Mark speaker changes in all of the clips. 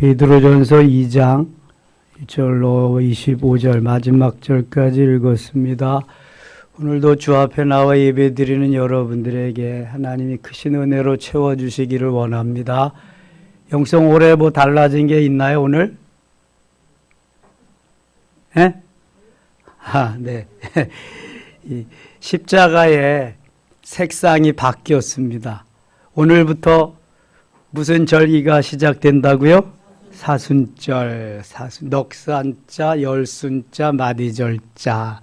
Speaker 1: 베드로전서 2장 1절로 25절 마지막 절까지 읽었습니다. 오늘도 주 앞에 나와 예배드리는 여러분들에게 하나님이 크신 은혜로 채워주시기를 원합니다. 영성 올해 뭐 달라진 게 있나요 오늘? 네? 네. 이 십자가의 색상이 바뀌었습니다. 오늘부터 무슨 절기가 시작된다고요? 사순절, 넉산자, 열순자, 마디절자.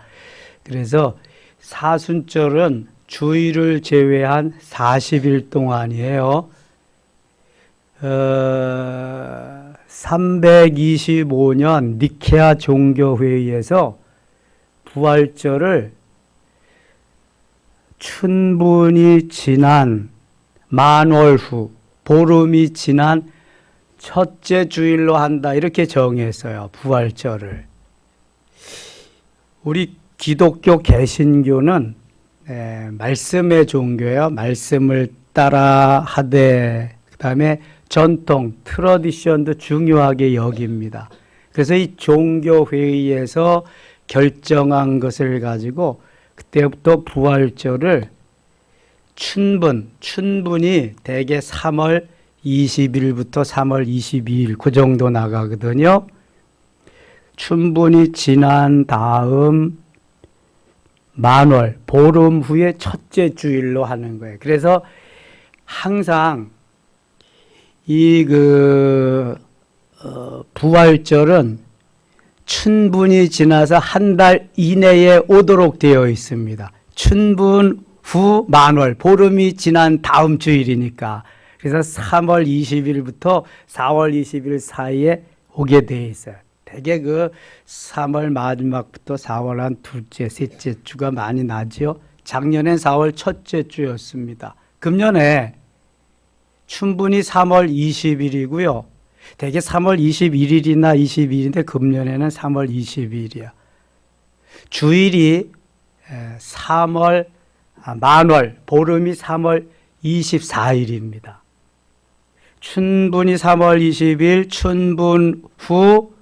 Speaker 1: 그래서 사순절은 주일을 제외한 40일 동안이에요. 325년 니케아 종교회의에서 부활절을 춘분이 지난 만월 후 보름이 지난 첫째 주일로 한다 이렇게 정했어요. 부활절을. 우리 기독교 개신교는 말씀의 종교예요. 말씀을 따라 하되 그 다음에 전통, 트러디션도 중요하게 여깁니다. 그래서 이 종교회의에서 결정한 것을 가지고 그때부터 부활절을 춘분이 대개 3월 20일부터 3월 22일 그 정도 나가거든요. 춘분이 지난 다음 만월, 보름 후에 첫째 주일로 하는 거예요. 그래서 항상 이 부활절은 춘분이 지나서 한 달 이내에 오도록 되어 있습니다. 춘분 후 만월, 보름이 지난 다음 주일이니까. 그래서 3월 20일부터 4월 20일 사이에 오게 되어 있어요. 대개 3월 마지막부터 4월 한 둘째, 셋째 주가 많이 나죠. 작년엔 4월 첫째 주였습니다. 금년에 춘분이 3월 20일이고요. 대개 3월 21일이나 22일인데 금년에는 3월 20일이야. 주일이 만월, 보름이 3월 24일입니다. 춘분이 3월 20일, 춘분 후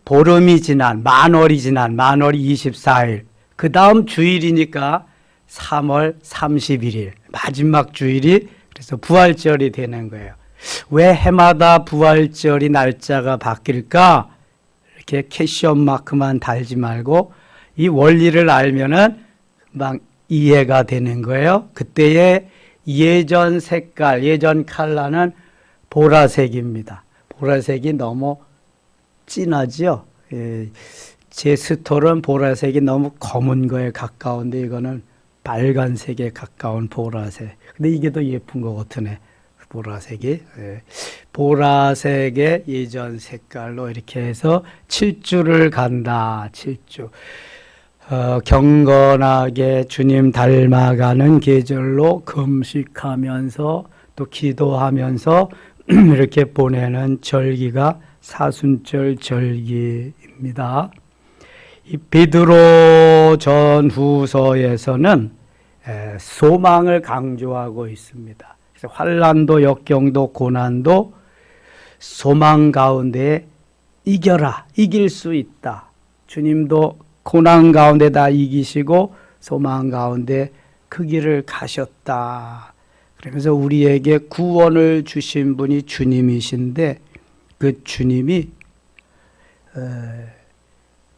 Speaker 1: 보름이 지난, 만월이 24일. 그 다음 주일이니까 3월 31일, 마지막 주일이 그래서 부활절이 되는 거예요. 왜 해마다 부활절이 날짜가 바뀔까? 이렇게 캐시언 마크만 달지 말고 이 원리를 알면은 금방 이해가 되는 거예요. 그때의 예전 색깔, 예전 컬러는 보라색입니다. 보라색이 너무 진하죠. 제 스톨은 보라색이 너무 검은 거에 가까운데 이거는 빨간색에 가까운 보라색. 근데 이게 더 예쁜 것 같으네. 보라색이. 보라색의 예전 색깔로 이렇게 해서 7주를 간다. 7주. 경건하게 주님 닮아가는 계절로 금식하면서 또 기도하면서 이렇게 보내는 절기가 사순절 절기입니다. 이 베드로 전후서에서는 소망을 강조하고 있습니다. 그래서 환난도 역경도 고난도 소망 가운데 이겨라, 이길 수 있다. 주님도 고난 가운데 다 이기시고 소망 가운데 그 길을 가셨다. 그러면서 우리에게 구원을 주신 분이 주님이신데 그 주님이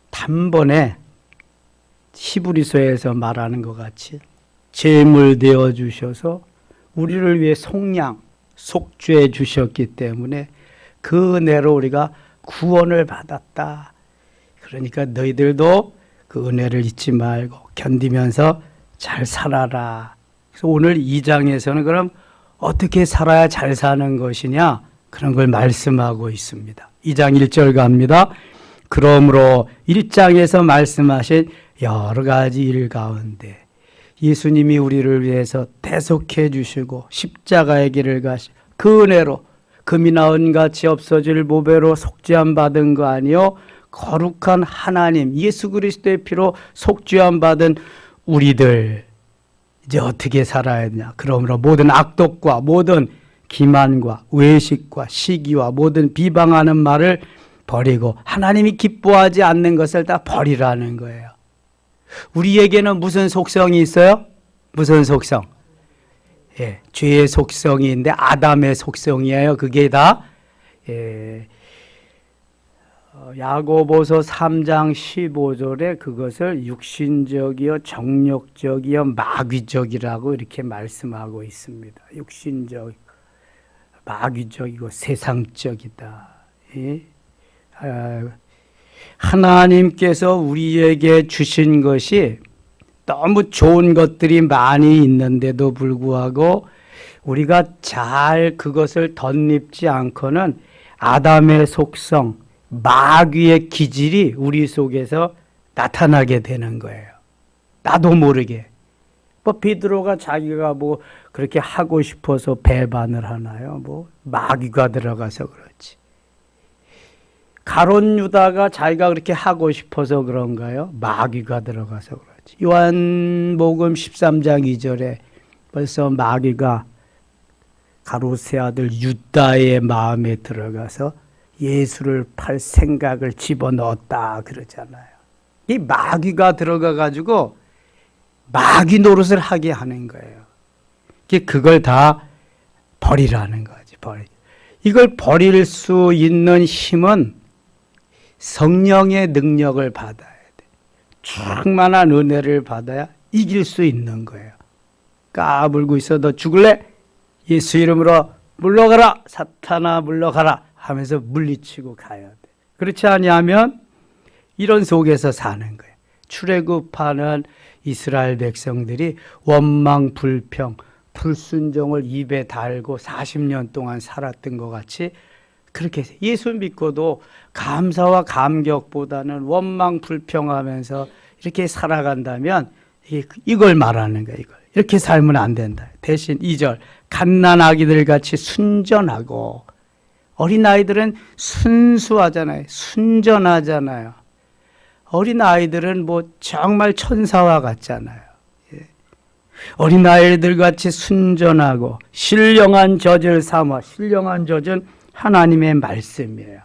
Speaker 1: 단번에 히브리서에서 말하는 것 같이 제물 되어 주셔서 우리를 위해 속량, 속죄해 주셨기 때문에 그 은혜로 우리가 구원을 받았다. 그러니까 너희들도 그 은혜를 잊지 말고 견디면서 잘 살아라. 그래서 오늘 2장에서는 그럼 어떻게 살아야 잘 사는 것이냐? 그런 걸 말씀하고 있습니다. 2장 1절 갑니다. 그러므로 1장에서 말씀하신 여러 가지 일 가운데 예수님이 우리를 위해서 대속해 주시고 십자가의 길을 가시 그 은혜로 금이나 은같이 없어질 보배로 속죄함 받은 거 아니요 거룩한 하나님 예수 그리스도의 피로 속죄함 받은 우리들 이제 어떻게 살아야 되냐. 그러므로 모든 악독과 모든 기만과 외식과 시기와 모든 비방하는 말을 버리고 하나님이 기뻐하지 않는 것을 다 버리라는 거예요. 우리에게는 무슨 속성이 있어요? 무슨 속성? 예, 죄의 속성이 있는데 아담의 속성이에요. 그게 다 야고보서 3장 15절에 그것을 육신적이요 정욕적이요 마귀적이라고 이렇게 말씀하고 있습니다. 육신적, 마귀적이고 세상적이다. 예? 하나님께서 우리에게 주신 것이 너무 좋은 것들이 많이 있는데도 불구하고 우리가 잘 그것을 덧입지 않고는 아담의 속성, 마귀의 기질이 우리 속에서 나타나게 되는 거예요. 나도 모르게. 뭐 베드로가 자기가 뭐 그렇게 하고 싶어서 배반을 하나요? 뭐 마귀가 들어가서 그렇지. 가룟 유다가 자기가 그렇게 하고 싶어서 그런가요? 마귀가 들어가서 그렇지. 요한복음 13장 2절에 벌써 마귀가 가롯의 아들 유다의 마음에 들어가서 예수를 팔 생각을 집어넣었다 그러잖아요. 이 마귀가 들어가 가지고 마귀 노릇을 하게 하는 거예요. 그걸 다 버리라는 거지. 이걸 버릴 수 있는 힘은 성령의 능력을 받아야 돼. 충만한 은혜를 받아야 이길 수 있는 거예요. 까불고 있어. 너 죽을래? 예수 이름으로 물러가라. 사탄아 물러가라 하면서 물리치고 가야 돼. 그렇지 않으면 이런 속에서 사는 거예요. 출애굽하는 이스라엘 백성들이 원망, 불평, 불순종을 입에 달고 40년 동안 살았던 것 같이 그렇게 예수 믿고도 감사와 감격보다는 원망, 불평하면서 이렇게 살아간다면 이걸 말하는 거예요. 이렇게 살면 안 된다. 대신 2절 갓난아기들 같이 순전하고 어린아이들은 순수하잖아요. 순전하잖아요. 어린아이들은 뭐 정말 천사와 같잖아요. 어린아이들 같이 순전하고 신령한 젖을 삼아. 신령한 젖은 하나님의 말씀이에요.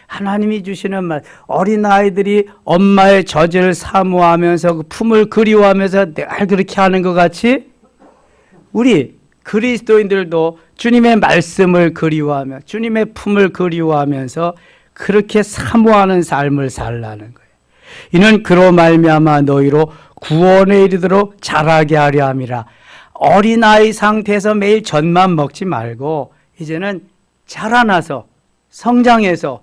Speaker 1: 하나님이 주시는 말. 어린아이들이 엄마의 젖을 사모하면서 그 품을 그리워하면서 늘 그렇게 하는 것 같이 우리 그리스도인들도 주님의 말씀을 그리워하며 주님의 품을 그리워하면서 그렇게 사모하는 삶을 살라는 거예요. 이는 그로 말미암아 너희로 구원에 이르도록 자라게 하려 함이라. 어린아이 상태에서 매일 젖만 먹지 말고 이제는 자라나서 성장해서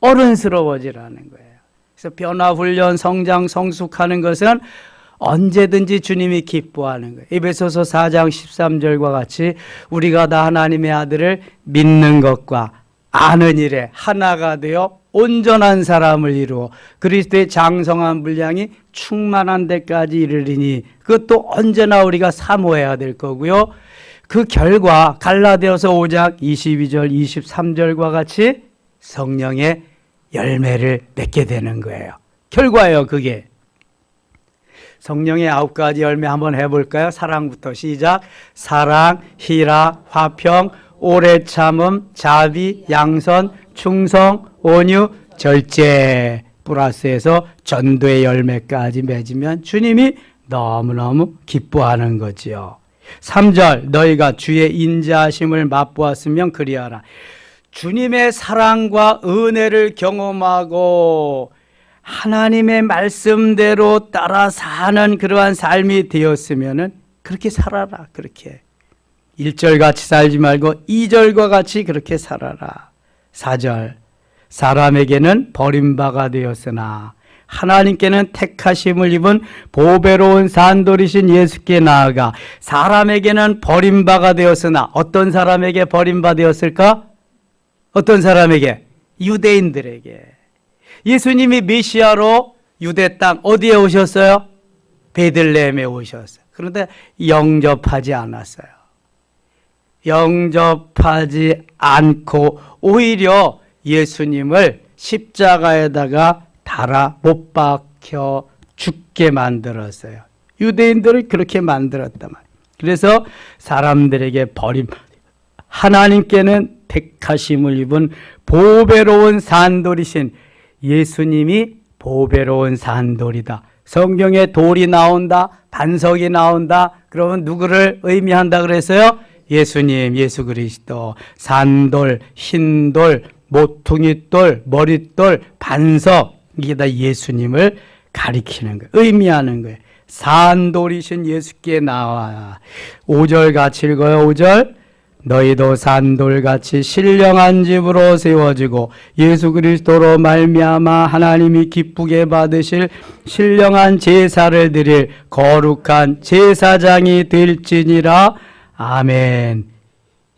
Speaker 1: 어른스러워지라는 거예요. 그래서 변화훈련, 성장, 성숙하는 것은 언제든지 주님이 기뻐하는 거예요. 에베소서 4장 13절과 같이 우리가 다 하나님의 아들을 믿는 것과 아는 일에 하나가 되어 온전한 사람을 이루어 그리스도의 장성한 분량이 충만한 데까지 이르리니 그것도 언제나 우리가 사모해야 될 거고요. 그 결과 갈라디아서 5장 22절 23절과 같이 성령의 열매를 맺게 되는 거예요. 결과예요. 그게. 성령의 9가지 열매 한번 해볼까요? 사랑부터 시작. 사랑, 희락, 화평, 오래 참음, 자비, 양선, 충성, 온유, 절제 플러스해서 전도의 열매까지 맺으면 주님이 너무너무 기뻐하는 거지요. 3절 너희가 주의 인자하심을 맛보았으면 그리하라. 주님의 사랑과 은혜를 경험하고 하나님의 말씀대로 따라 사는 그러한 삶이 되었으면 그렇게 살아라. 그렇게 1절 같이 살지 말고 2절과 같이 그렇게 살아라. 4절 사람에게는 버림바가 되었으나 하나님께는 택하심을 입은 보배로운 산돌이신 예수께 나아가. 사람에게는 버림바가 되었으나 어떤 사람에게 버림바 되었을까? 어떤 사람에게? 유대인들에게. 예수님이 메시아로 유대 땅 어디에 오셨어요? 베들레헴에 오셨어요. 그런데 영접하지 않았어요. 영접하지 않고 오히려 예수님을 십자가에다가 달아 못 박혀 죽게 만들었어요. 유대인들을 그렇게 만들었단 말이에요. 그래서 사람들에게 버림하는 하나님께는 택하심을 입은 보배로운 산돌이신 예수님이 보배로운 산돌이다. 성경에 돌이 나온다, 반석이 나온다. 그러면 누구를 의미한다 그랬어요? 예수님, 예수 그리스도. 산돌, 흰돌, 모퉁이돌, 머릿돌, 반석. 이게 다 예수님을 가리키는 거예요. 의미하는 거예요. 산돌이신 예수께 나와. 5절 같이 읽어요. 5절. 너희도 산돌같이 신령한 집으로 세워지고 예수 그리스도로 말미암아 하나님이 기쁘게 받으실 신령한 제사를 드릴 거룩한 제사장이 될지니라. 아멘.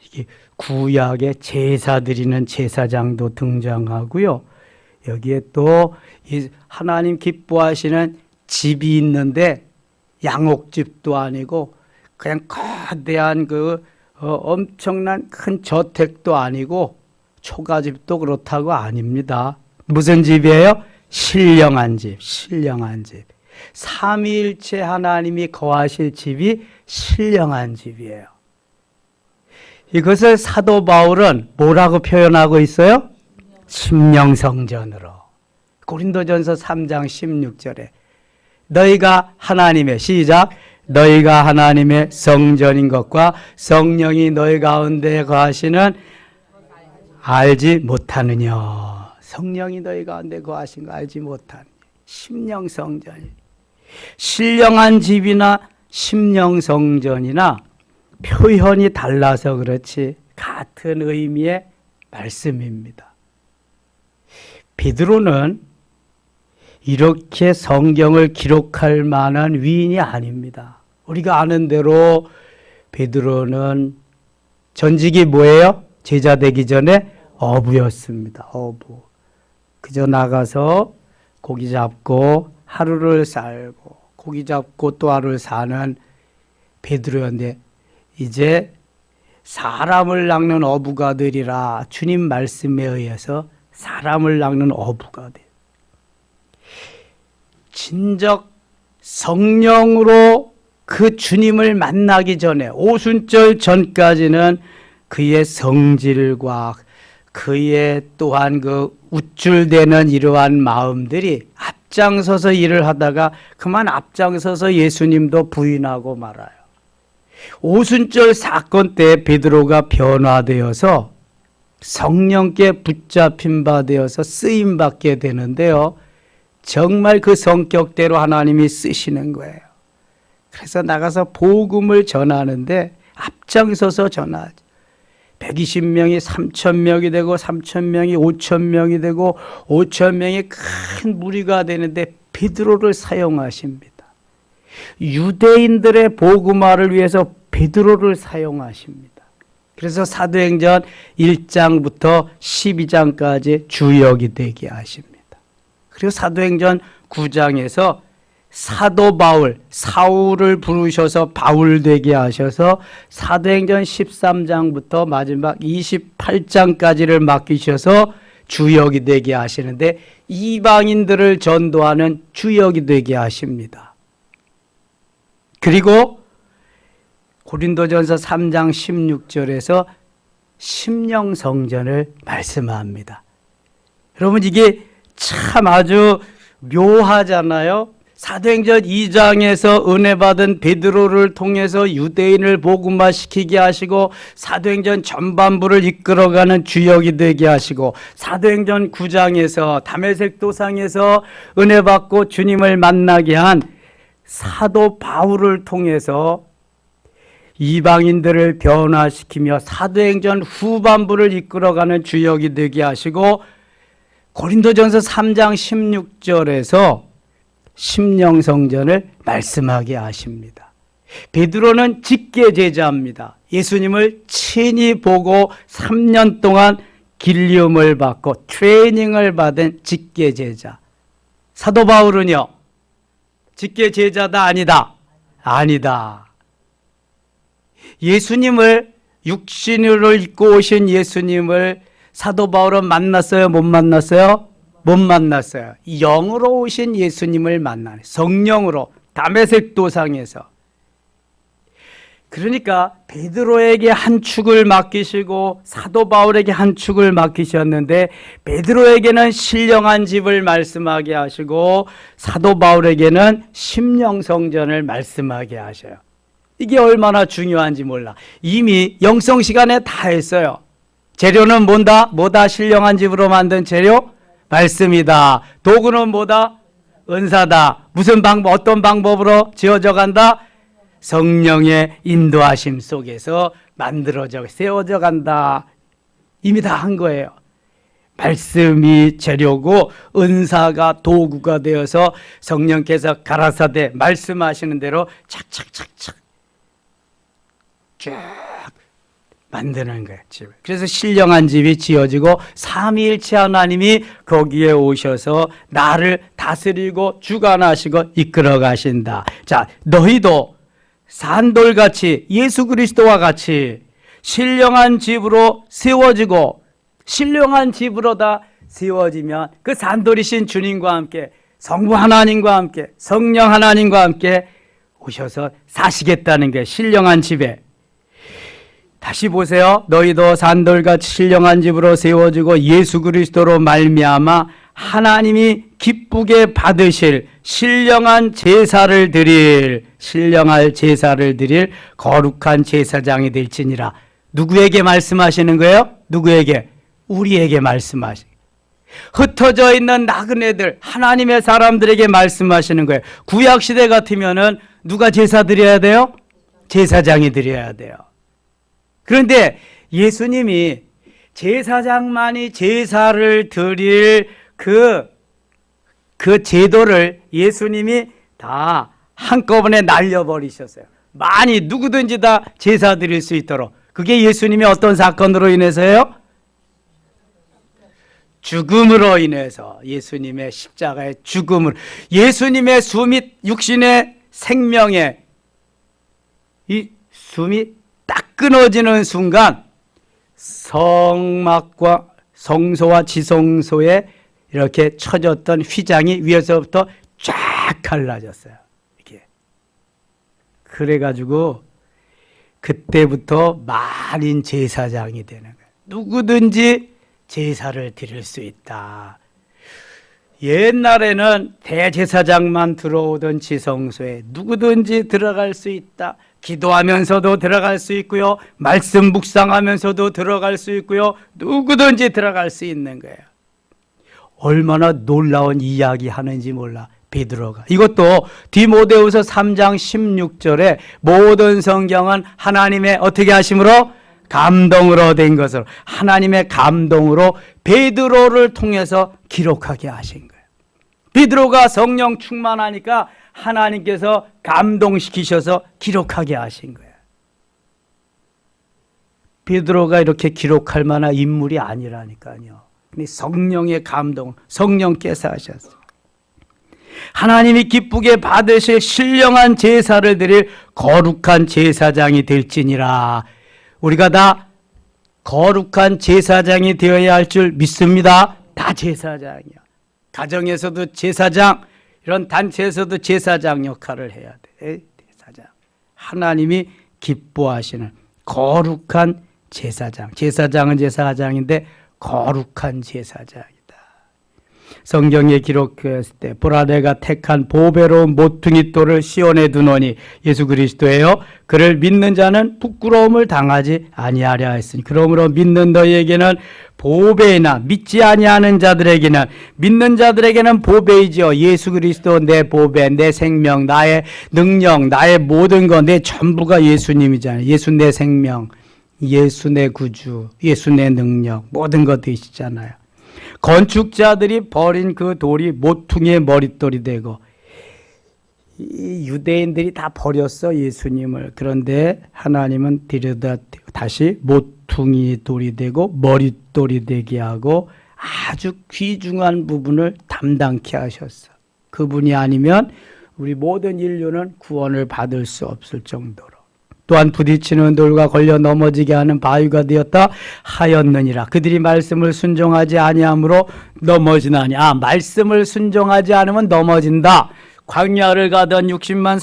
Speaker 1: 이게 구약에 제사 드리는 제사장도 등장하고요. 여기에 또 하나님 기뻐하시는 집이 있는데 양옥집도 아니고 그냥 거대한 엄청난 큰 저택도 아니고 초가집도 그렇다고 아닙니다. 무슨 집이에요? 신령한 집, 신령한 집. 삼위일체 하나님이 거하실 집이 신령한 집이에요. 이것을 사도 바울은 뭐라고 표현하고 있어요? 심령성전으로. 고린도전서 3장 16절에 너희가 하나님의, 시작, 너희가 하나님의 성전인 것과 성령이 너희 가운데 거하시는 알지 못하느냐. 성령이 너희 가운데 거하신 거 알지 못하느냐. 심령성전이. 신령한 집이나 심령성전이나 표현이 달라서 그렇지 같은 의미의 말씀입니다. 베드로는 이렇게 성경을 기록할 만한 위인이 아닙니다. 우리가 아는 대로 베드로는 전직이 뭐예요? 제자 되기 전에 어부였습니다. 어부. 그저 나가서 고기 잡고 하루를 살고 고기 잡고 또 하루를 사는 베드로였는데 이제 사람을 낚는 어부가 되리라. 주님 말씀에 의해서 사람을 낚는 어부가 돼. 진적 성령으로 그 주님을 만나기 전에 오순절 전까지는 그의 성질과 그의 또한 그 우쭐대는 이러한 마음들이 앞장서서 일을 하다가 그만 앞장서서 예수님도 부인하고 말아요. 오순절 사건 때 베드로가 변화되어서 성령께 붙잡힌 바 되어서 쓰임받게 되는데요. 정말 그 성격대로 하나님이 쓰시는 거예요. 그래서 나가서 복음을 전하는데 앞장서서 전하죠. 120명이 3,000명이 되고 3,000명이 5,000명이 되고 5,000명이 큰 무리가 되는데 베드로를 사용하십니다. 유대인들의 복음화를 위해서 베드로를 사용하십니다. 그래서 사도행전 1장부터 12장까지 주역이 되게 하십니다. 그리고 사도행전 9장에서 사도 바울, 사울을 부르셔서 바울 되게 하셔서 사도행전 13장부터 마지막 28장까지를 맡기셔서 주역이 되게 하시는데 이방인들을 전도하는 주역이 되게 하십니다. 그리고 고린도전서 3장 16절에서 심령성전을 말씀합니다. 여러분 이게 참 아주 묘하잖아요. 사도행전 2장에서 은혜 받은 베드로를 통해서 유대인을 복음화시키게 하시고 사도행전 전반부를 이끌어가는 주역이 되게 하시고 사도행전 9장에서 다메섹 도상에서 은혜 받고 주님을 만나게 한 사도 바울을 통해서 이방인들을 변화시키며 사도행전 후반부를 이끌어가는 주역이 되게 하시고 고린도전서 3장 16절에서 심령성전을 말씀하게 하십니다. 베드로는 직계제자입니다. 예수님을 친히 보고 3년 동안 길리움을 받고 트레이닝을 받은 직계제자. 사도 바울은요? 직계제자다 아니다? 아니다. 예수님을 육신으로 입고 오신 예수님을 사도 바울은 만났어요? 못 만났어요? 못 만났어요. 영으로 오신 예수님을 만나는 성령으로 다메섹 도상에서. 그러니까 베드로에게 한 축을 맡기시고 사도 바울에게 한 축을 맡기셨는데 베드로에게는 신령한 집을 말씀하게 하시고 사도 바울에게는 심령성전을 말씀하게 하셔요. 이게 얼마나 중요한지 몰라. 이미 영성 시간에 다 했어요. 재료는 뭐다? 신령한 집으로 만든 재료? 말씀이다. 도구는 뭐다? 은사다. 무슨 방법, 어떤 방법으로 지어져 간다? 성령의 인도하심 속에서 만들어져 세워져 간다. 이미 다 한 거예요. 말씀이 재료고 은사가 도구가 되어서 성령께서 가라사대 말씀하시는 대로 착착착착 쭉 만드는 거예요. 집을. 그래서 신령한 집이 지어지고 삼위일체 하나님이 거기에 오셔서 나를 다스리고 주관하시고 이끌어 가신다. 자, 너희도 산돌같이 예수 그리스도와 같이 신령한 집으로 세워지고 신령한 집으로 다 세워지면 그 산돌이신 주님과 함께 성부 하나님과 함께 성령 하나님과 함께 오셔서 사시겠다는 게 신령한 집에. 다시 보세요. 너희도 산돌같이 신령한 집으로 세워지고 예수 그리스도로 말미암아 하나님이 기쁘게 받으실 신령한 제사를 드릴 거룩한 제사장이 될지니라. 누구에게 말씀하시는 거예요? 누구에게? 우리에게 말씀하시는 거예요. 흩어져 있는 나그네들 하나님의 사람들에게 말씀하시는 거예요. 구약시대 같으면은 누가 제사 드려야 돼요? 제사장이 드려야 돼요. 그런데 예수님이 제사장만이 제사를 드릴 그 제도를 예수님이 다 한꺼번에 날려버리셨어요. 많이 누구든지 다 제사 드릴 수 있도록. 그게 예수님이 어떤 사건으로 인해서요? 죽음으로 인해서. 예수님의 십자가의 죽음으로. 예수님의 숨이 육신의 생명에 이 숨이 딱 끊어지는 순간 성막과 성소와 지성소에 이렇게 쳐졌던 휘장이 위에서부터 쫙 갈라졌어요. 이렇게. 그래가지고 그때부터 만인 제사장이 되는 거예요. 누구든지 제사를 드릴 수 있다. 옛날에는 대제사장만 들어오던 지성소에 누구든지 들어갈 수 있다. 기도하면서도 들어갈 수 있고요. 말씀 묵상하면서도 들어갈 수 있고요. 누구든지 들어갈 수 있는 거예요. 얼마나 놀라운 이야기 하는지 몰라. 베드로가. 이것도 디모데후서 3장 16절에 모든 성경은 하나님의 어떻게 하심으로? 감동으로 된 것으로. 하나님의 감동으로 베드로를 통해서 기록하게 하신 거예요. 베드로가 성령 충만하니까 하나님께서 감동시키셔서 기록하게 하신 거예요. 베드로가 이렇게 기록할 만한 인물이 아니라니까요. 근데 성령의 감동, 성령께서 하셨어요. 하나님이 기쁘게 받으실 신령한 제사를 드릴 거룩한 제사장이 될지니라. 우리가 다 거룩한 제사장이 되어야 할 줄 믿습니다. 다 제사장이야. 가정에서도 제사장, 이런 단체에서도 제사장 역할을 해야 돼. 제사장. 하나님이 기뻐하시는 거룩한 제사장. 제사장은 제사장인데 거룩한 제사장이다. 성경에 기록했을 때 보라 내가 택한 보배로운 모퉁이 돌을 시온에 두노니 예수 그리스도예요. 그를 믿는 자는 부끄러움을 당하지 아니하려 했으니 그러므로 믿는 너희에게는 보배이나 믿지 아니하는 자들에게는 믿는 자들에게는 보배이지요. 예수 그리스도 내 보배, 내 생명, 나의 능력, 나의 모든 것, 내 전부가 예수님이잖아요. 예수 내 생명, 예수 내 구주, 예수 내 능력, 모든 것 되시잖아요. 건축자들이 버린 그 돌이 모퉁이의 머릿돌이 되고 이 유대인들이 다 버렸어 예수님을. 그런데 하나님은 들여다 다시 모퉁이 돌이 되고 머릿돌이 되게 하고 아주 귀중한 부분을 담당케 하셨어. 그분이 아니면 우리 모든 인류는 구원을 받을 수 없을 정도로. 또한 부딪히는 돌과 걸려 넘어지게 하는 바위가 되었다 하였느니라. 그들이 말씀을 순종하지 아니함으로 넘어지나니. 말씀을 순종하지 않으면 넘어진다. 광야를 가던 60만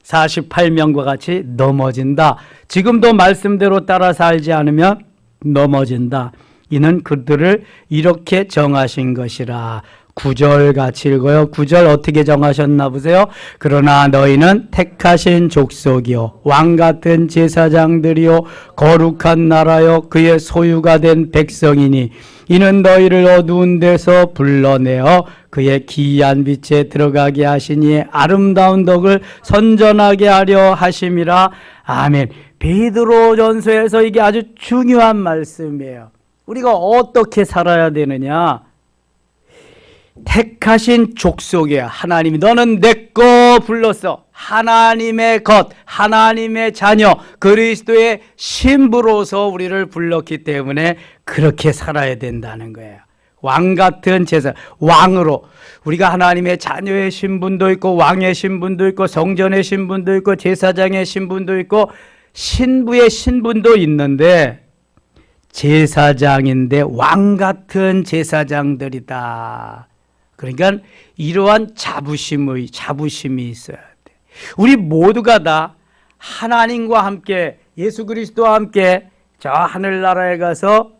Speaker 1: 48명과 같이 넘어진다. 지금도 말씀대로 따라 살지 않으면 넘어진다. 이는 그들을 이렇게 정하신 것이라. 9절 같이 읽어요. 9절 어떻게 정하셨나 보세요. 그러나 너희는 택하신 족속이요 왕같은 제사장들이요 거룩한 나라요 그의 소유가 된 백성이니 이는 너희를 어두운 데서 불러내어 그의 기이한 빛에 들어가게 하시니 아름다운 덕을 선전하게 하려 하심이라. 아멘. 베드로전서에서 이게 아주 중요한 말씀이에요. 우리가 어떻게 살아야 되느냐? 택하신 족속이야. 하나님이 너는 내 거 불렀어. 하나님의 것, 하나님의 자녀, 그리스도의 신부로서 우리를 불렀기 때문에 그렇게 살아야 된다는 거예요. 왕 같은 제사, 왕으로 우리가 하나님의 자녀의 신분도 있고 왕의 신분도 있고 성전의 신분도 있고 제사장의 신분도 있고 신부의 신분도 있는데 제사장인데 왕 같은 제사장들이다. 그러니까 이러한 자부심이 있어야 돼. 우리 모두가 다 하나님과 함께 예수 그리스도와 함께 저 하늘나라에 가서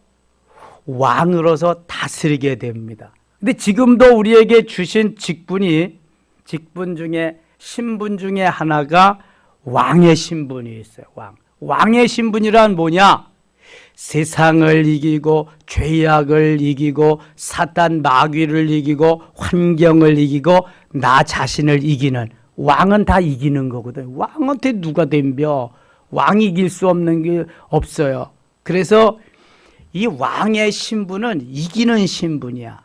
Speaker 1: 왕으로서 다스리게 됩니다. 근데 지금도 우리에게 주신 직분 중에 신분 중에 하나가 왕의 신분이 있어요. 왕의 신분이란 뭐냐? 세상을 이기고 죄악을 이기고 사탄 마귀를 이기고 환경을 이기고 나 자신을 이기는, 왕은 다 이기는 거거든. 왕한테 누가 덤벼? 왕이 이길 수 없는 게 없어요. 그래서 이 왕의 신분은 이기는 신분이야.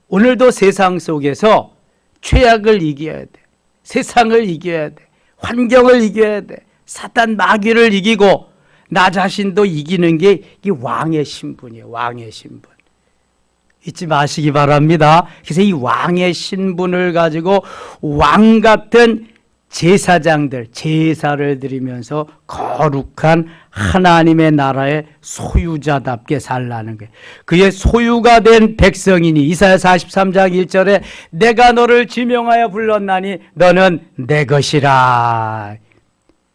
Speaker 1: 오늘도 세상 속에서 죄악을 이겨야 돼. 세상을 이겨야 돼. 환경을 이겨야 돼. 사탄 마귀를 이기고 나 자신도 이기는 게 이 왕의 신분이에요. 왕의 신분. 잊지 마시기 바랍니다. 그래서 이 왕의 신분을 가지고 왕 같은 제사장들, 제사를 드리면서 거룩한 하나님의 나라의 소유자답게 살라는 거예요. 그의 소유가 된 백성이니 이사야 43장 1절에 내가 너를 지명하여 불렀나니 너는 내 것이라.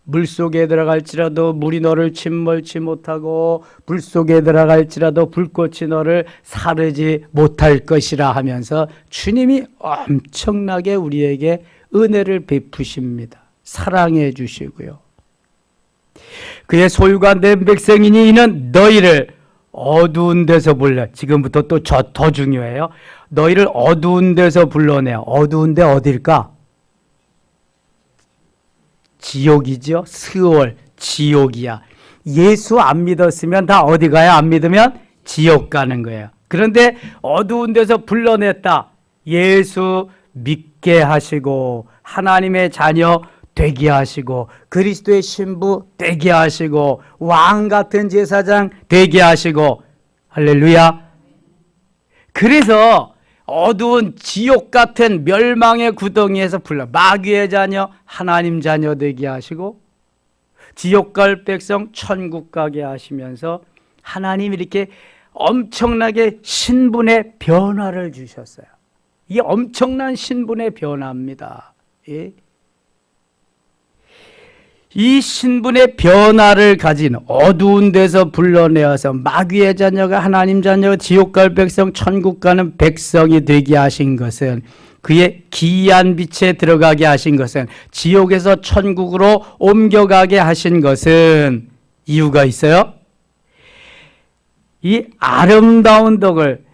Speaker 1: 물속에 들어갈지라도 물이 너를 침몰치 못하고 불속에 들어갈지라도 불꽃이 너를 사르지 못할 것이라 하면서 주님이 엄청나게 우리에게 은혜를 베푸십니다. 사랑해 주시고요. 그의 소유가 된 백성이니 이는 너희를 어두운 데서 불러. 지금부터 또 더 중요해요. 너희를 어두운 데서 불러내요. 어두운 데 어딜까? 지옥이죠. 스월, 지옥이야. 예수 안 믿었으면 다 어디 가요? 안 믿으면 지옥 가는 거예요. 그런데 어두운 데서 불러냈다. 예수 믿게 하시고 하나님의 자녀 되게 하시고 그리스도의 신부 되게 하시고 왕 같은 제사장 되게 하시고 할렐루야. 그래서 어두운 지옥 같은 멸망의 구덩이에서 불러 마귀의 자녀 하나님 자녀 되게 하시고 지옥 갈 백성 천국 가게 하시면서 하나님이 이렇게 엄청나게 신분의 변화를 주셨어요. 이게 엄청난 신분의 변화입니다. 예? 이 신분의 변화를 가진 어두운 데서 불러내어서 마귀의 자녀가 하나님 자녀가 지옥 갈 백성 천국 가는 백성이 되게 하신 것은 그의 기이한 빛에 들어가게 하신 것은 지옥에서 천국으로 옮겨가게 하신 것은 이유가 있어요. 이 아름다운 덕을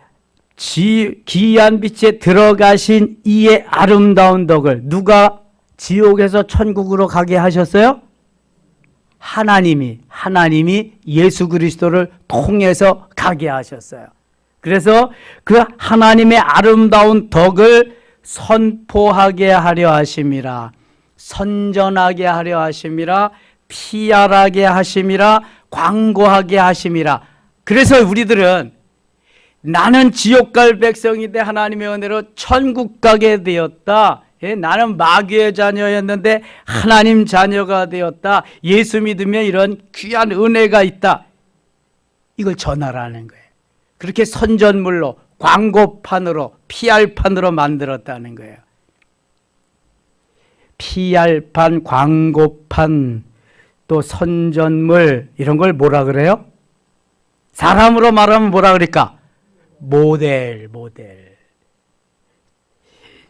Speaker 1: 기이한 빛에 들어가신 이의 아름다운 덕을 누가 지옥에서 천국으로 가게 하셨어요? 하나님이 예수 그리스도를 통해서 가게 하셨어요. 그래서 그 하나님의 아름다운 덕을 선포하게 하려 하심이라. 선전하게 하려 하심이라. 피할하게 하심이라. 광고하게 하심이라. 그래서 우리들은 나는 지옥 갈 백성인데 하나님의 은혜로 천국 가게 되었다. 예, 나는 마귀의 자녀였는데 하나님 자녀가 되었다. 예수 믿으면 이런 귀한 은혜가 있다. 이걸 전하라는 거예요. 그렇게 선전물로 광고판으로 PR판으로 만들었다는 거예요. PR판, 광고판, 또 선전물 이런 걸 뭐라 그래요? 사람으로 말하면 뭐라 그럴까? 모델.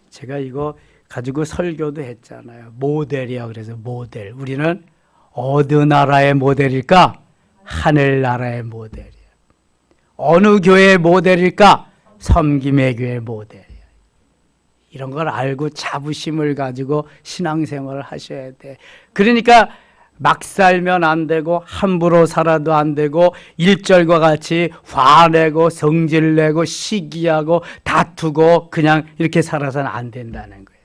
Speaker 1: 제가 이거 가지고 설교도 했잖아요. 모델이야. 그래서 모델. 우리는 어느 나라의 모델일까? 하늘나라의 모델이야. 어느 교회의 모델일까? 섬김의 교회의 모델이야. 이런 걸 알고 자부심을 가지고 신앙생활을 하셔야 돼. 그러니까 막 살면 안 되고 함부로 살아도 안 되고 일절과 같이 화내고 성질내고 시기하고 다투고 그냥 이렇게 살아서는 안 된다는 거예요.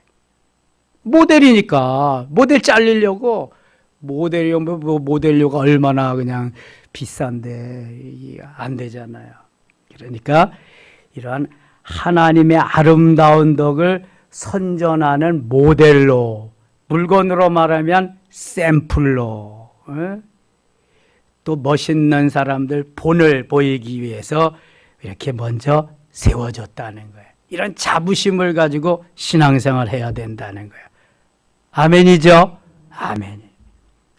Speaker 1: 모델이니까 모델 잘리려고 모델료가 얼마나 그냥 비싼데 안 되잖아요. 그러니까 이러한 하나님의 아름다운 덕을 선전하는 모델로, 물건으로 말하면 샘플로, 또 멋있는 사람들 본을 보이기 위해서 이렇게 먼저 세워줬다는 거예요. 이런 자부심을 가지고 신앙생활을 해야 된다는 거예요. 아멘이죠? 아멘.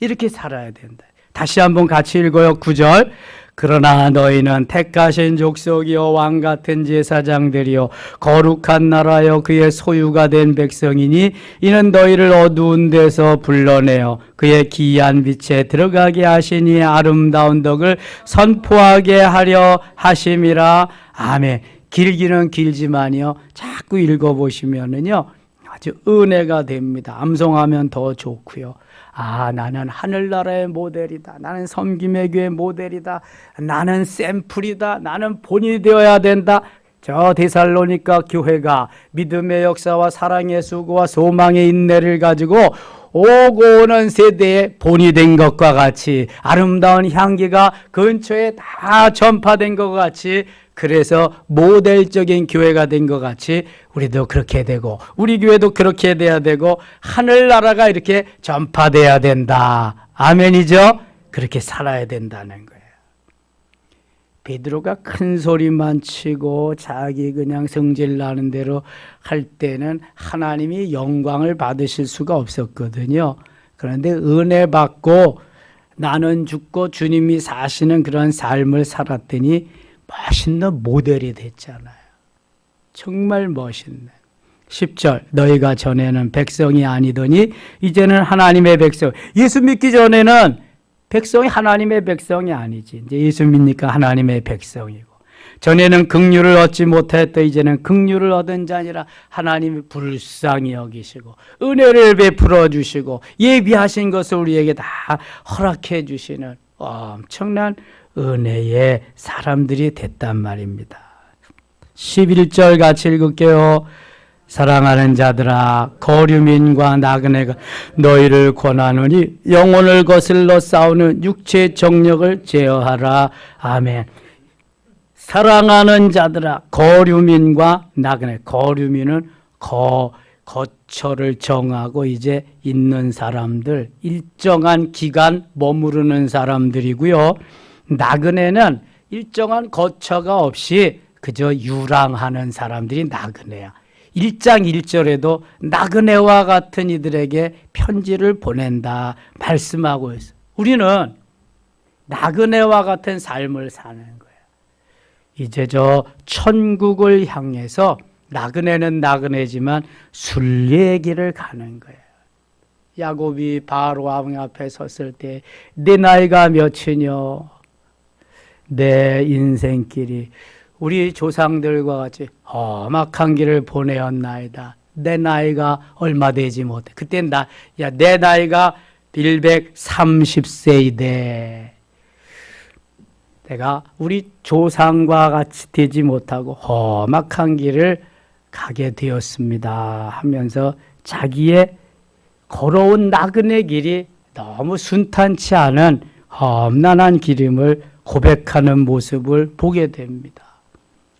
Speaker 1: 이렇게 살아야 된다. 다시 한번 같이 읽어요. 9절. 그러나 너희는 택하신 족속이요 왕 같은 제사장들이요 거룩한 나라여 그의 소유가 된 백성이니 이는 너희를 어두운 데서 불러내어 그의 기이한 빛에 들어가게 하시니 아름다운 덕을 선포하게 하려 하심이라. 아멘. 길기는 길지만요 자꾸 읽어보시면은요 아주 은혜가 됩니다. 암송하면 더 좋고요. 아, 나는 하늘나라의 모델이다. 나는 섬김의 교회 모델이다. 나는 샘플이다. 나는 본이 되어야 된다. 저 데살로니가 교회가 믿음의 역사와 사랑의 수고와 소망의 인내를 가지고 오고 오는 세대의 본이 된 것과 같이 아름다운 향기가 근처에 다 전파된 것 같이, 그래서 모델적인 교회가 된 것 같이 우리도 그렇게 되고 우리 교회도 그렇게 돼야 되고 하늘나라가 이렇게 전파돼야 된다. 아멘이죠? 그렇게 살아야 된다는 거예요. 베드로가 큰 소리만 치고 자기 그냥 성질 나는 대로 할 때는 하나님이 영광을 받으실 수가 없었거든요. 그런데 은혜 받고 나는 죽고 주님이 사시는 그런 삶을 살았더니 멋있는 모델이 됐잖아요. 정말 멋있네. 10절 너희가 전에는 백성이 아니더니 이제는 하나님의 백성. 예수 믿기 전에는 백성이 하나님의 백성이 아니지. 이제 예수 믿으니까 하나님의 백성이고, 전에는 긍휼을 얻지 못하였다 이제는 긍휼을 얻은 자니라. 하나님이 불쌍히 여기시고 은혜를 베풀어 주시고 예비하신 것을 우리에게 다 허락해 주시는 엄청난 은혜의 사람들이 됐단 말입니다. 11절 같이 읽을게요. 사랑하는 자들아 거류민과 나그네가 너희를 권하노니 영혼을 거슬러 싸우는 육체의 정력을 제어하라. 아멘. 사랑하는 자들아 거류민과 나그네. 거류민은 거처를 정하고 이제 있는 사람들, 일정한 기간 머무르는 사람들이고요. 나그네는 일정한 거처가 없이 그저 유랑하는 사람들이 나그네야. 1장 1절에도 나그네와 같은 이들에게 편지를 보낸다 말씀하고 있어요. 우리는 나그네와 같은 삶을 사는 거예요. 이제 저 천국을 향해서 나그네는 나그네지만 순례의 길을 가는 거예요. 야곱이 바로 왕 앞에 섰을 때 내 나이가 몇이뇨? 내 인생길이 우리 조상들과 같이 험악한 길을 보내었나이다. 내 나이가 얼마 되지 못해. 그때 내 나이가 130세이대. 내가 우리 조상과 같이 되지 못하고 험악한 길을 가게 되었습니다 하면서 자기의 걸어온 나그네 길이 너무 순탄치 않은 험난한 길임을 고백하는 모습을 보게 됩니다.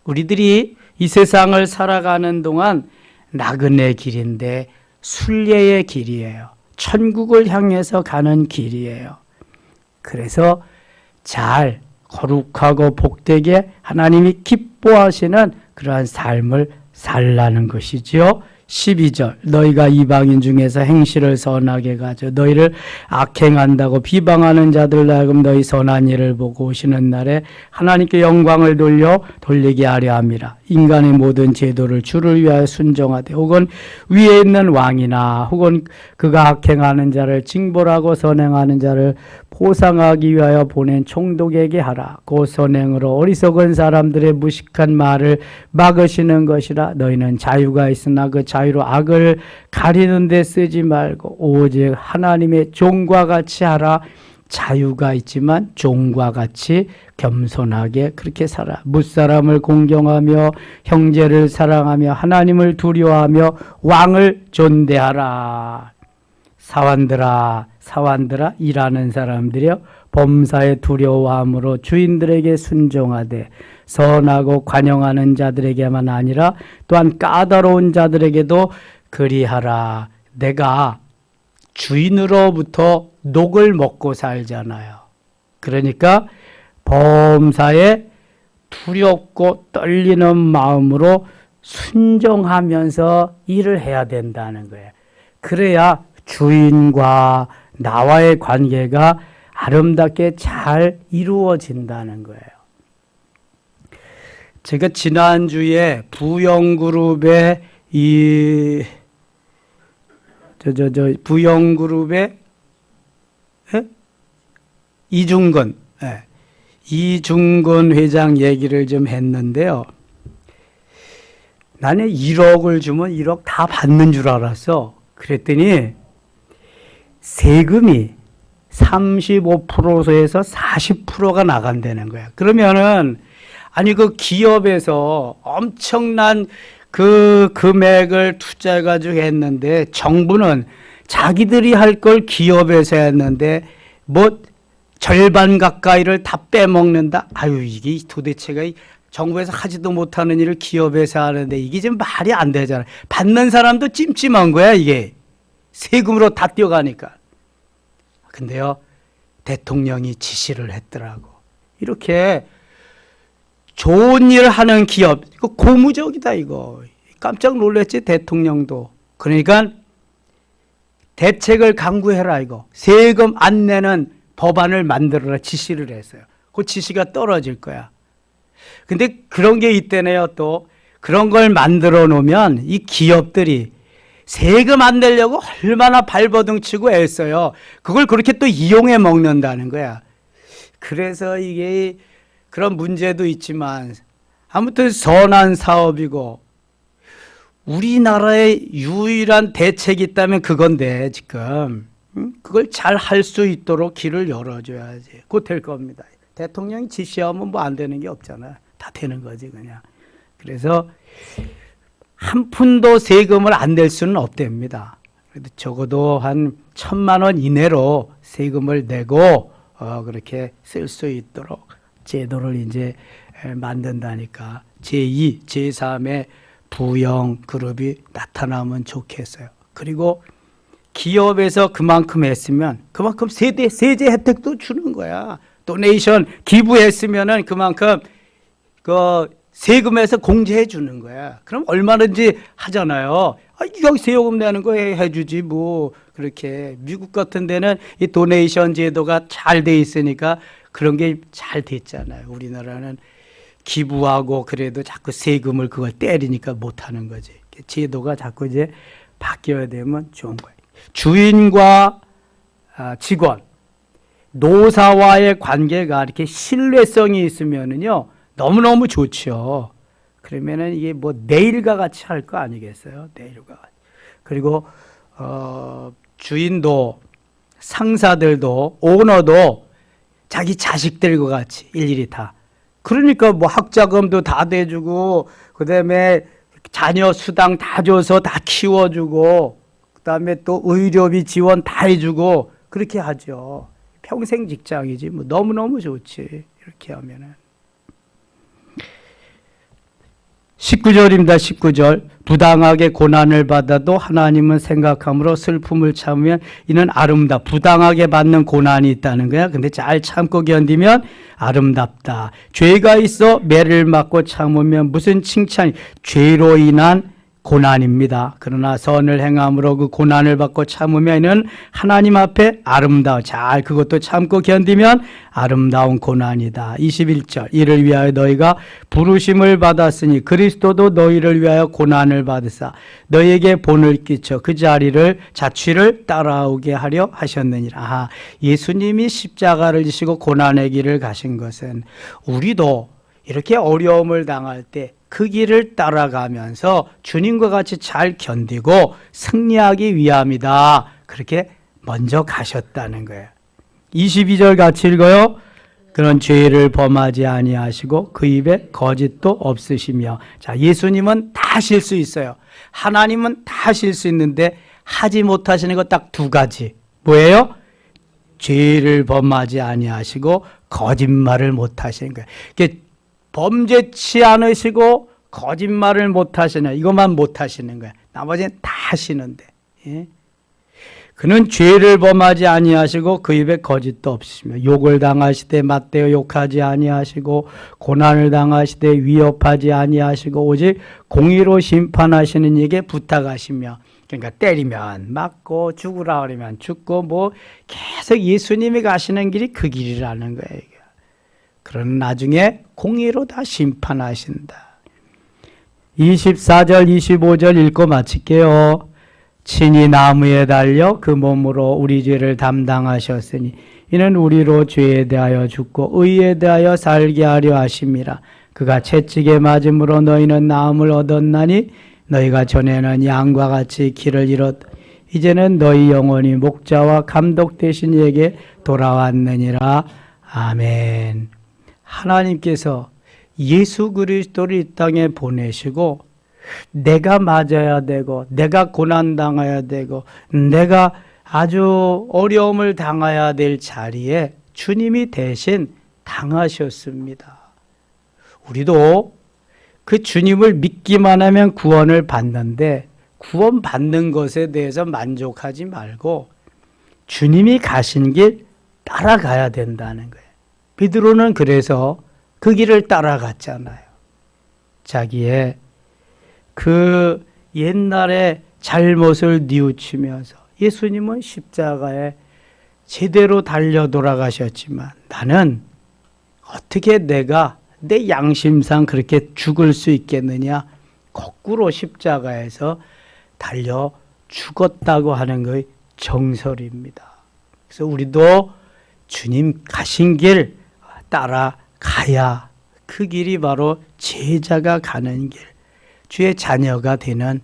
Speaker 1: 우리들이 이 세상을 살아가는 동안 나그네 길인데 순례의 길이에요. 천국을 향해서 가는 길이에요. 그래서 잘 거룩하고 복되게 하나님이 기뻐하시는 그러한 삶을 살라는 것이지요. 12절 너희가 이방인 중에서 행실을 선하게 가져 너희를 악행한다고 비방하는 자들 하여금 너희 선한 일을 보고 오시는 날에 하나님께 영광을 돌리게 하려 함이라. 인간의 모든 제도를 주를 위하여 순종하되 혹은 위에 있는 왕이나 혹은 그가 악행하는 자를 징벌하고 선행하는 자를 보상하기 위하여 보낸 총독에게 하라. 그 선행으로 어리석은 사람들의 무식한 말을 막으시는 것이라. 너희는 자유가 있으나 그 자유로 악을 가리는 데 쓰지 말고 오직 하나님의 종과 같이 하라. 자유가 있지만 종과 같이 겸손하게 그렇게 살아. 무사람을 공경하며 형제를 사랑하며 하나님을 두려워하며 왕을 존대하라. 사환들아 일하는 사람들이여 범사에 두려워함으로 주인들에게 순종하되 선하고 관용하는 자들에게만 아니라 또한 까다로운 자들에게도 그리하라. 내가 주인으로부터 녹을 먹고 살잖아요. 그러니까 범사에 두렵고 떨리는 마음으로 순종하면서 일을 해야 된다는 거예요. 그래야 주인과 나와의 관계가 아름답게 잘 이루어진다는 거예요. 제가 지난주에 부영그룹의 부영그룹의 이중근 회장 얘기를 좀 했는데요. 나는 1억을 주면 1억 다 받는 줄 알았어. 그랬더니 세금이 35%에서 40%가 나간다는 거야. 그러면은 아니 그 기업에서 엄청난 그 금액을 투자해가지고 했는데 정부는 자기들이 할 걸 기업에서 했는데 뭐 절반 가까이를 다 빼먹는다. 아유 이게 도대체가 정부에서 하지도 못하는 일을 기업에서 하는데 이게 지금 말이 안 되잖아. 받는 사람도 찜찜한 거야 이게. 세금으로 다 뛰어가니까. 근데요 대통령이 지시를 했더라고. 이렇게 좋은 일을 하는 기업 이거 고무적이다 이거. 깜짝 놀랐지 대통령도. 그러니까 대책을 강구해라 이거. 세금 안 내는 법안을 만들어라 지시를 했어요. 그 지시가 떨어질 거야. 근데 그런 게 있대네요. 또 그런 걸 만들어 놓으면 이 기업들이 세금 안 내려고 얼마나 발버둥 치고 애써요. 그걸 그렇게 또 이용해 먹는다는 거야. 그래서 이게 그런 문제도 있지만 아무튼 선한 사업이고 우리나라의 유일한 대책이 있다면 그건데 지금 그걸 잘 할 수 있도록 길을 열어줘야지. 곧 될 겁니다. 대통령이 지시하면 뭐 안 되는 게 없잖아. 다 되는 거지 그냥. 그래서 한 푼도 세금을 안 낼 수는 없답니다. 그래도 적어도 한 1,000만 원 이내로 세금을 내고 그렇게 쓸 수 있도록 제도를 이제 만든다니까. 제2, 제3의 부영 그룹이 나타나면 좋겠어요. 그리고 기업에서 그만큼 했으면 그만큼 세제 혜택도 주는 거야. 도네이션 기부했으면은 그만큼 그 세금에서 공제해 주는 거야. 그럼 얼마든지 하잖아요. 여기 세금 내는 거 해주지 뭐. 그렇게 미국 같은 데는 이 도네이션 제도가 잘 돼 있으니까 그런 게 잘 됐잖아요. 우리나라는 기부하고 그래도 자꾸 세금을 그걸 때리니까 못하는 거지. 제도가 자꾸 이제 바뀌어야 되면 좋은 거예요. 주인과 직원, 노사와의 관계가 이렇게 신뢰성이 있으면은요 너무너무 좋죠. 그러면은 이게 뭐 내일과 같이 할 거 아니겠어요? 내일과 같이. 그리고 주인도 상사들도 오너도 자기 자식들과 같이 일일이 다. 그러니까 뭐 학자금도 다 대주고 그다음에 자녀 수당 다 줘서 다 키워주고 그다음에 또 의료비 지원 다 해주고 그렇게 하죠. 평생 직장이지 뭐 너무너무 좋지 이렇게 하면은. 19절입니다. 19절. 부당하게 고난을 받아도 하나님은 생각함으로 슬픔을 참으면 이는 아름답다. 부당하게 받는 고난이 있다는 거야. 근데 잘 참고 견디면 아름답다. 죄가 있어 매를 맞고 참으면 무슨 칭찬이. 죄로 인한 고난입니다. 그러나 선을 행함으로 그 고난을 받고 참으면은 하나님 앞에 잘 그것도 참고 견디면 아름다운 고난이다. 21절 이를 위하여 너희가 부르심을 받았으니 그리스도도 너희를 위하여 고난을 받으사 너희에게 본을 끼쳐 그 자취를 따라오게 하려 하셨느니라. 예수님이 십자가를 지시고 고난의 길을 가신 것은 우리도 이렇게 어려움을 당할 때 그 길을 따라가면서 주님과 같이 잘 견디고 승리하기 위함이다. 그렇게 먼저 가셨다는 거예요. 22절 같이 읽어요. 그런 죄를 범하지 아니하시고 그 입에 거짓도 없으시며. 자, 예수님은 다 하실 수 있어요. 하나님은 다 하실 수 있는데 하지 못하시는 것 딱 두 가지. 뭐예요? 죄를 범하지 아니하시고 거짓말을 못하시는 거예요. 범죄치 않으시고 거짓말을 못하시는, 이것만 못하시는 거예요. 나머지는 다 하시는데. 예? 그는 죄를 범하지 아니하시고 그 입에 거짓도 없으시며 욕을 당하시되 맞대어 욕하지 아니하시고 고난을 당하시되 위협하지 아니하시고 오직 공의로 심판하시는 이에게 부탁하시며. 그러니까 때리면 맞고 죽으라 그러면 죽고 계속 예수님이 가시는 길이 그 길이라는 거예요. 그러나 나중에 공의로 다 심판하신다. 24절 25절 읽고 마칠게요. 친히 나무에 달려 그 몸으로 우리 죄를 담당하셨으니 이는 우리로 죄에 대하여 죽고 의에 대하여 살게 하려 하심이라. 그가 채찍에 맞음으로 너희는 나음을 얻었나니 너희가 전에는 양과 같이 길을 잃었 이제는 너희 영혼이 목자와 감독 되신 이에게 돌아왔느니라. 아멘. 하나님께서 예수 그리스도를 이 땅에 보내시고 내가 맞아야 되고 내가 고난당해야 되고 내가 아주 어려움을 당해야 될 자리에 주님이 대신 당하셨습니다. 우리도 그 주님을 믿기만 하면 구원을 받는데 구원받는 것에 대해서 만족하지 말고 주님이 가신 길 따라가야 된다는 거예요. 베드로는 그래서 그 길을 따라갔잖아요. 자기의 그 옛날의 잘못을 뉘우치면서 예수님은 십자가에 제대로 달려 돌아가셨지만 나는 어떻게 내가 내 양심상 그렇게 죽을 수 있겠느냐? 거꾸로 십자가에서 달려 죽었다고 하는 것의 정설입니다. 그래서 우리도 주님 가신 길 따라가야 그 길이 바로 제자가 가는 길, 주의 자녀가 되는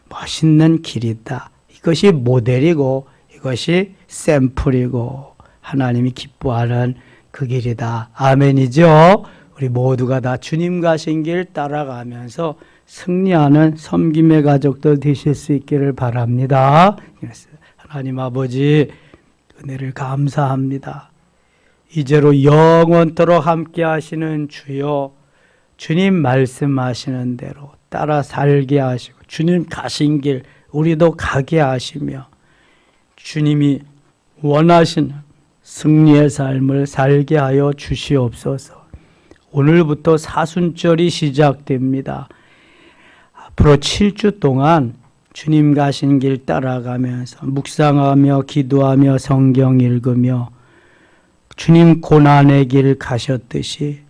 Speaker 1: 멋있는 길이다. 이것이 모델이고 이것이 샘플이고 하나님이 기뻐하는 그 길이다. 아멘이죠? 우리 모두가 다 주님 가신 길 따라가면서 승리하는 섬김의 가족들 되실 수 있기를 바랍니다. 하나님 아버지 은혜를 감사합니다. 이제로 영원토록 함께 하시는 주여, 주님 말씀하시는 대로 따라 살게 하시고 주님 가신 길 우리도 가게 하시며 주님이 원하시는 승리의 삶을 살게 하여 주시옵소서. 오늘부터 사순절이 시작됩니다. 앞으로 7주 동안 주님 가신 길 따라가면서 묵상하며 기도하며 성경 읽으며 주님 고난의 길 가셨듯이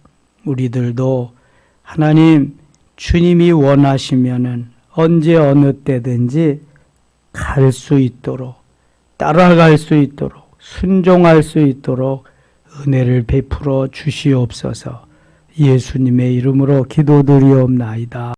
Speaker 1: 우리들도 하나님 주님이 원하시면은 언제 어느 때든지 갈 수 있도록 따라갈 수 있도록 순종할 수 있도록 은혜를 베풀어 주시옵소서. 예수님의 이름으로 기도드리옵나이다.